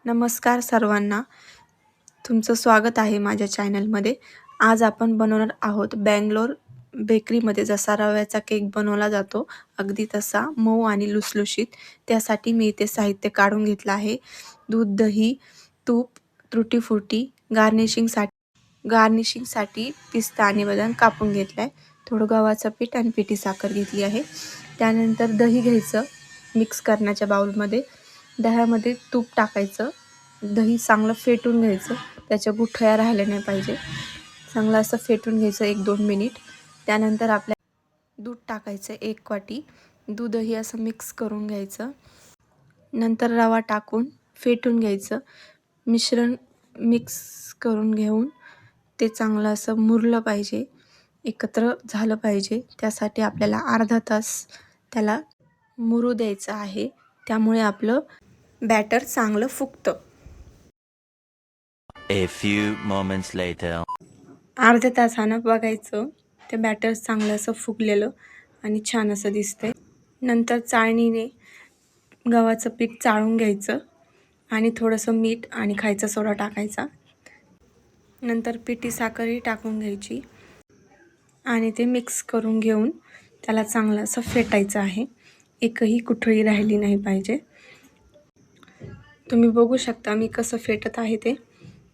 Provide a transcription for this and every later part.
नमस्कार सर्वांना. तुमचं स्वागत आहे माझ्या चॅनलमध्ये. आज आपण बनवणार आहोत बंगलोर बेकरीमध्ये जसा रव्याचा केक बनवला जातो, अगदी तसा मऊ आणि लुसलुशीत. त्यासाठी मी इथे साहित्य काढून घेतलं आहे. दूध, दही, तूप, तुटी फ्रुटी, गार्निशिंगसाठी पिस्ता आणि बदाम कापून घेतला आहे. थोडं गव्हाचं पीठ आणि पिठी साखर घेतली आहे. त्यानंतर दही घ्यायचं मिक्स करण्याच्या बाउलमध्ये. दह्यामध्ये तूप टाकायचं. दही चांगलं फेटून घ्यायचं. त्याच्या गुठळ्या राहिल्या नाही पाहिजे. चांगलं असं फेटून घ्यायचं 1-2 मिनिट. त्यानंतर आपल्या दूध टाकायचं 1 वाटी. दूधही असं मिक्स करून घ्यायचं. नंतर रवा टाकून फेटून घ्यायचं. मिश्रण मिक्स करून घेऊन ते चांगलं असं मुरलं पाहिजे, एकत्र झालं पाहिजे. त्यासाठी आपल्याला अर्धा तास त्याला मुरू द्यायचं आहे. त्यामुळे आपलं बॅटर चांगलं फुगतं. A few moments later. अर्ध्या तासानं बघायचं ते बॅटर चांगलं असं फुगलेलं आणि छान असं दिसतंय. नंतर चाळणीने गव्हाचं पीठ चाळून घ्यायचं आणि थोडंसं मीठ आणि खायचा सोडा टाकायचा. नंतर पिठी साखरही टाकून घ्यायची आणि ते मिक्स करून घेऊन त्याला चांगलं असं फेटायचं आहे. एकही गुठळी राहिली नाही पाहिजे. तुम्ही बघू शकता मी कसं फेटत आहे ते.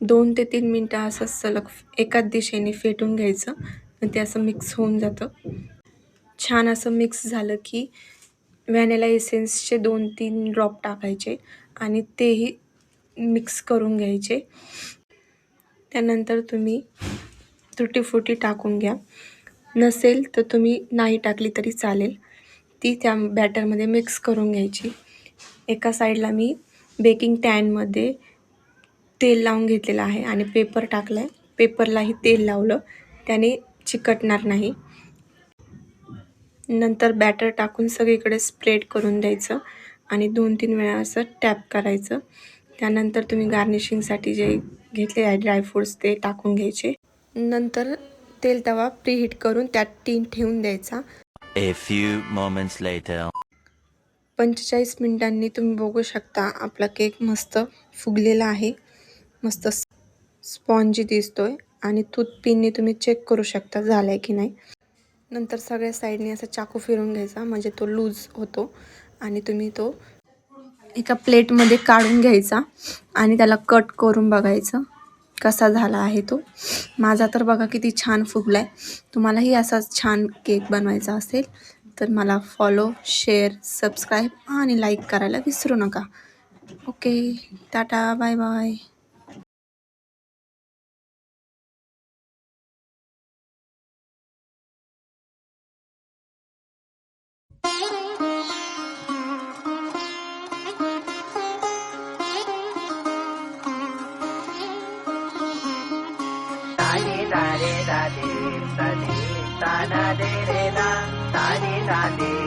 2 ते 3 मिनटं असं सलग एकाच दिशेने फेटून घ्यायचं. ते असं मिक्स होऊन जातं. छान असं मिक्स झालं की व्हॅनिला एसेन्सचे 2-3 ड्रॉप टाकायचे आणि तेही मिक्स करून घ्यायचे. त्यानंतर तुम्ही तुटी फ्रुटी टाकून घ्या. नसेल तर तुम्ही नाही टाकली तरी चालेल. ती त्या बॅटरमध्ये मिक्स करून घ्यायची. एका साईडला मी बेकिंग पॅनमध्ये तेल लावून घेतलेलं आहे आणि पेपर टाकला आहे. पेपरलाही तेल लावलं, त्याने चिकटणार नाही. नंतर बॅटर टाकून सगळीकडे स्प्रेड करून द्यायचं आणि 2-3 वेळा असं टॅप करायचं. त्यानंतर तुम्ही गार्निशिंगसाठी जे घेतले आहे ड्रायफ्रूट्स ते टाकून घ्यायचे. नंतर तेल तवा प्रीहीट करून त्यात टीन ठेवून द्यायचा. A few moments later. 45 मिनिटांनी तुम्ही बघू शकता आपला केक मस्त फुगलेला आहे. मस्त स्पॉन्जी दिसतोय आणि टूथपिनने तुम्ही चेक करू शकता झालाय की नाही. नंतर सगळ्या साईडने असा चाकू फिरवून घ्यायचा म्हणजे तो लूज होतो आणि तुम्ही तो एका प्लेटमध्ये काढून घ्यायचा आणि त्याला कट करून बघायचं कसा झाला आहे तो. माझा तर बघा किती छान फुगलाय. तुम्हालाही असाच छान केक बनवायचा असेल तर मला फॉलो, शेअर, सबस्क्राईब आणि लाईक करायला विसरू नका. Okay, ta-ta, bye bye. Da de da de da de da da da de da da de da de